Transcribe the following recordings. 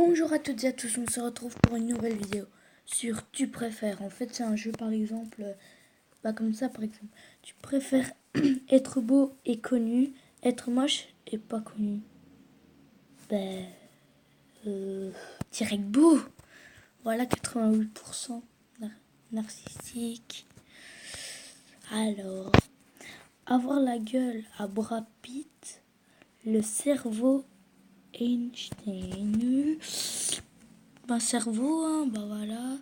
Bonjour à toutes et à tous, on se retrouve pour une nouvelle vidéo sur Tu préfères. En fait, c'est un jeu par exemple, comme ça par exemple. Tu préfères être beau et connu, être moche et pas connu. Ben, direct beau. Voilà, 88% narcissique. Alors, avoir la gueule à Brad Pitt, le cerveau Einstein. Cerveau, hein, voilà.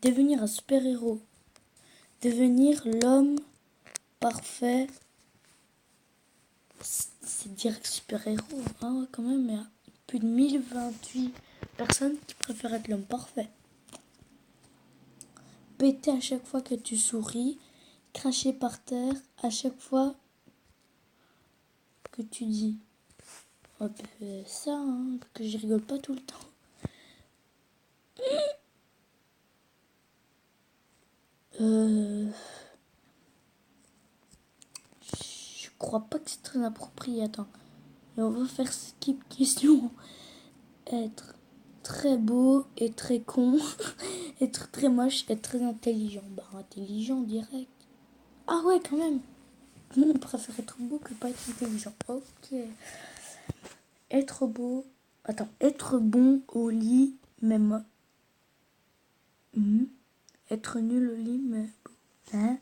Devenir un super-héros. Devenir l'homme parfait. C'est direct super-héros, hein, quand même. Il y a plus de 1028 personnes qui préfèrent être l'homme parfait. Péter à chaque fois que tu souris. Cracher par terre à chaque fois que tu dis. Ça, hein, que je rigole pas tout le temps. Je crois pas que c'est très approprié. Attends. Et on va faire skip question. Être très beau et très con. Être très moche et très intelligent. Intelligent direct. Ah ouais, quand même. On préfère être beau que pas être intelligent. Ok. Être beau. Attends. Être bon au lit, même. Être nul au lit, mais. Hein?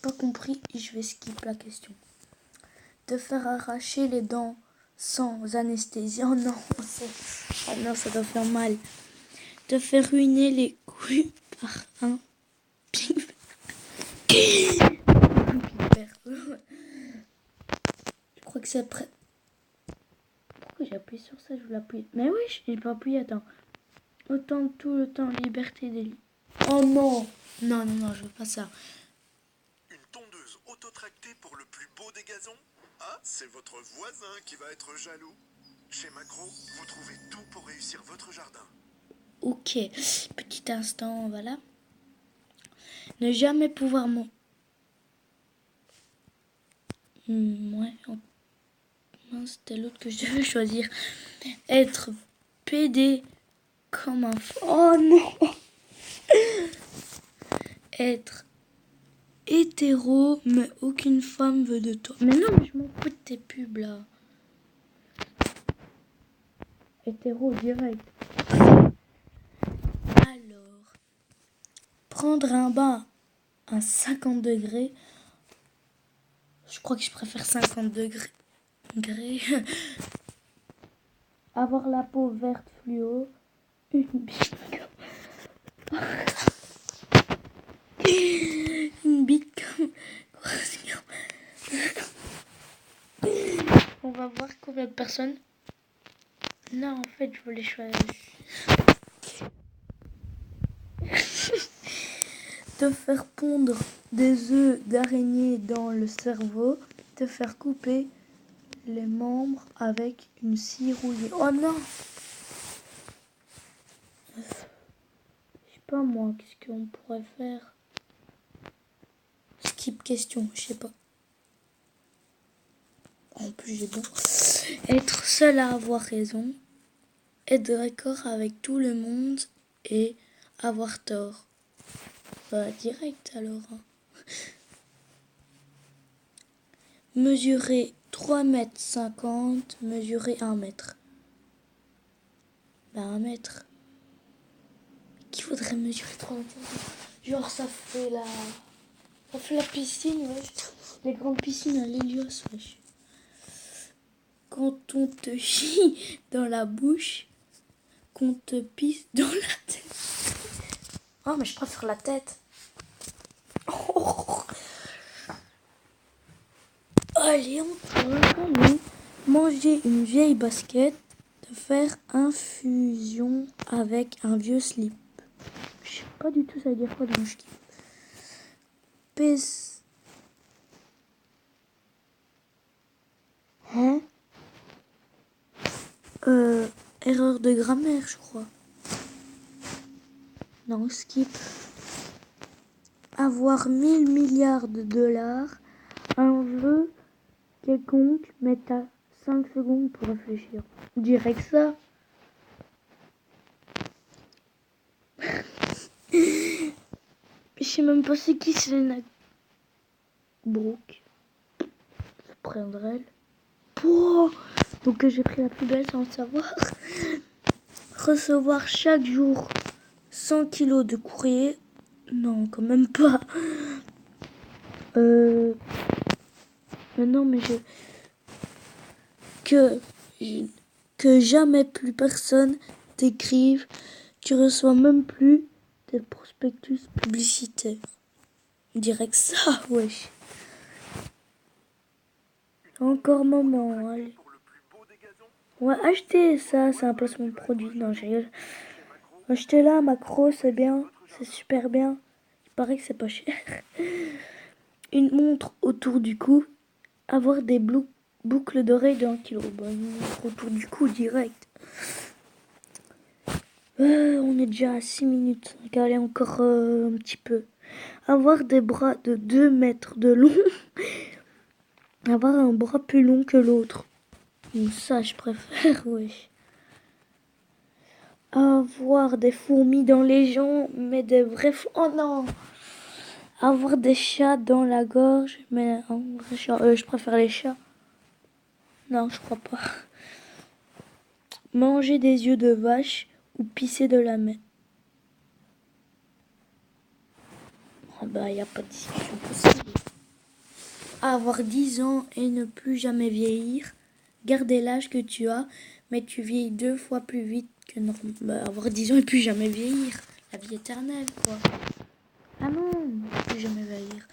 Pas compris, je vais skip la question. Te faire arracher les dents sans anesthésie. Oh non, ça doit faire mal. Te faire ruiner les couilles par un piper. Je crois que c'est après. Pourquoi j'ai appuyé sur ça? Je voulais appuyer. Mais oui, j'ai pas appuyé. Attends. Autant tout le temps, liberté des lits. Oh non! Non, je veux pas ça. Une tondeuse autotractée pour le plus beau des gazons? Ah, c'est votre voisin qui va être jaloux. Chez Macro, vous trouvez tout pour réussir votre jardin. Ok, petit instant, voilà. Ne jamais pouvoir ouais, c'était l'autre que je devais choisir. Être pédé comme un... Oh non! Être hétéro, mais aucune femme veut de toi. Mais non, mais je m'en fous de tes pubs, là. Hétéro, direct. Alors, prendre un bain à 50 degrés. Je crois que je préfère 50 degrés. Avoir la peau verte fluo. Une bite. Une bite comme... On va voir combien de personnes. Non, en fait, je voulais choisir. Te faire pondre des œufs d'araignée dans le cerveau. Te faire couper les membres avec une scie rouillée. Oh non! Je sais pas moi, qu'est-ce qu'on pourrait faire? Skip question, je sais pas. En plus, j'ai bon. Être seul à avoir raison. Être d'accord avec tout le monde et avoir tort. Direct alors. Mesurer 3,50 m, mesurer 1 mètre. 1 mètre. Qu'il faudrait mesurer 3 mètres. Genre ça fait la piscine, wesh. Les grandes piscines à l'Hélios, wesh. Quand on te chie dans la bouche, qu'on te pisse dans la tête. Oh, mais je préfère la tête. Oh. Allez, on manger une vieille basket, de faire infusion avec un vieux slip. Je sais pas du tout ça veut dire quoi dans le skip. Hein? Erreur de grammaire, je crois. Non, skip. Avoir 1000 milliards de dollars, un vœu quelconque, mais t'as 5 secondes pour réfléchir. Direct ça. Je sais même pas c'est qui Selena Brooke. Je prendrai elle. Oh, donc j'ai pris la plus belle sans le savoir. Recevoir chaque jour 100 kilos de courrier. Non, quand même pas. Mais non, mais que jamais plus personne t'écrive. Tu reçois même plus des prospectus publicitaires. On dirait que ça, wesh. Encore moment, allez. Ouais, achetez ça, c'est un placement de produit. Non, j'ai rigole. Achetez-la, Macro, c'est bien. C'est super bien. Il paraît que c'est pas cher. Une montre autour du cou. Avoir des boucles d'oreilles de 1 kg. Bah, une montre autour du cou, direct. On est déjà à 6 minutes. Allez, encore un petit peu. Avoir des bras de 2 mètres de long. Avoir un bras plus long que l'autre. Ça, je préfère, oui. Avoir des fourmis dans les jambes, mais des vrais oh non. Avoir des chats dans la gorge, mais un vrai chat. Je préfère les chats. Non, je crois pas. Manger des yeux de vache ou pisser de la mer. Ah bah, y a pas de discussion possible. Avoir 10 ans et ne plus jamais vieillir. Garder l'âge que tu as, mais tu vieillis 2 fois plus vite que normal. Bah, avoir 10 ans et plus jamais vieillir. La vie éternelle, quoi. Ah non, plus jamais vieillir.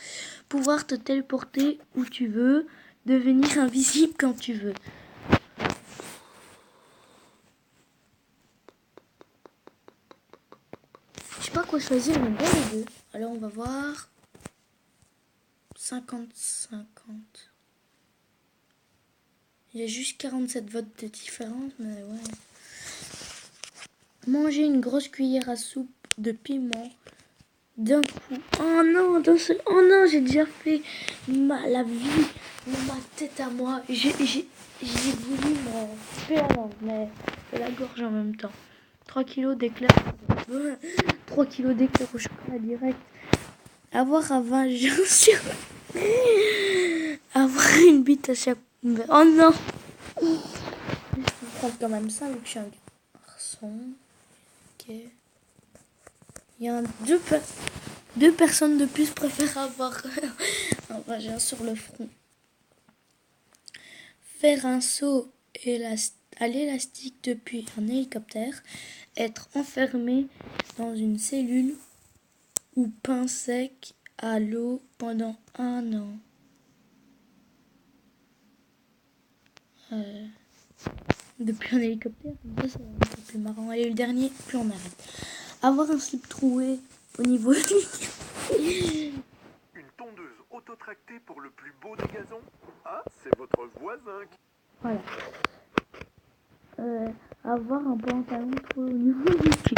Pouvoir te téléporter où tu veux. Devenir invisible quand tu veux. Je sais pas quoi choisir, mais bien les deux. Alors on va voir. 50-50. Il y a juste 47 votes de différence, mais ouais. Manger une grosse cuillère à soupe de piment d'un coup. Oh non, oh non, j'ai déjà fait la vie, ma tête à moi. J'ai voulu m'en couper la langue, mais la gorge en même temps. 3 kilos d'éclairs. 3 kilos d'éclairs au chocolat direct. Avoir un vagin sur... Avoir une bite à chaque... Oh non. Je vais prendre quand même ça, vu que je suis un garçon. Ok. Il y a deux personnes de plus préfèrent avoir un vagin sur le front. Faire un saut à l'élastique depuis un hélicoptère. Être enfermé dans une cellule ou pain sec à l'eau pendant 1 an. Depuis un hélicoptère, ça c'est un peu plus marrant. Allez, le dernier, puis on arrête. Avoir un slip troué au niveau Une tondeuse autotractée pour le plus beau des gazons. Ah, c'est votre voisin qui... Voilà. Avoir un pantalon troué au niveau du cul.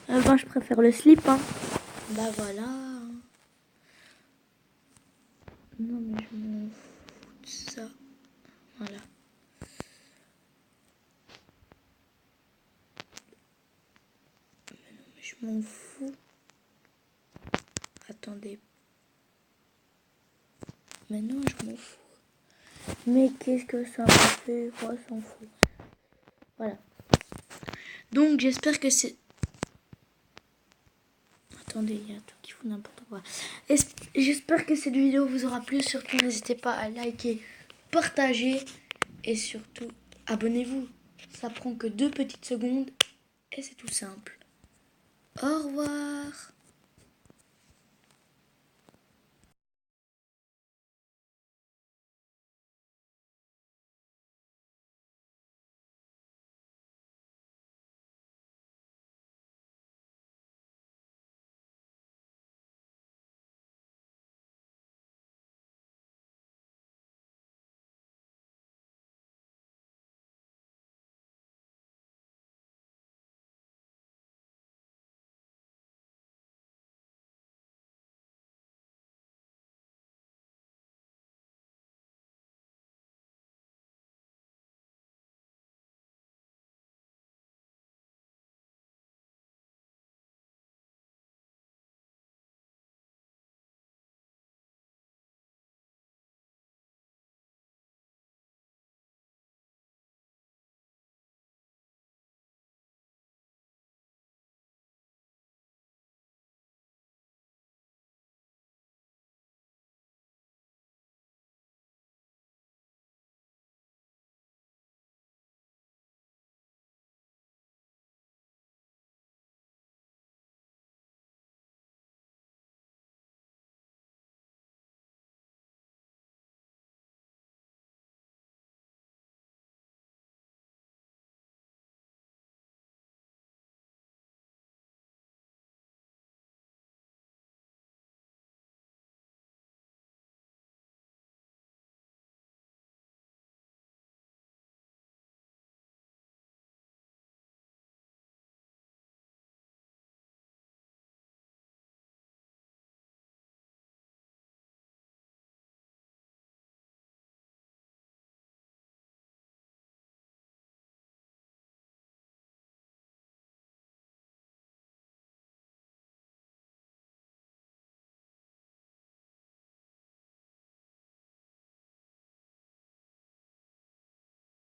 Ben, je préfère le slip, hein. Bah voilà. Non, mais je m'en fous de ça. Voilà. Mais je m'en fous. Attendez. Mais non, je m'en fous. Mais qu'est-ce que ça m'a fait? Moi, s'en fout. Voilà. Donc, j'espère que c'est... Attendez, il y a tout qui fout n'importe quoi. J'espère que cette vidéo vous aura plu. Surtout, n'hésitez pas à liker, partager et surtout, abonnez-vous. Ça prend que 2 petites secondes et c'est tout simple. Au revoir.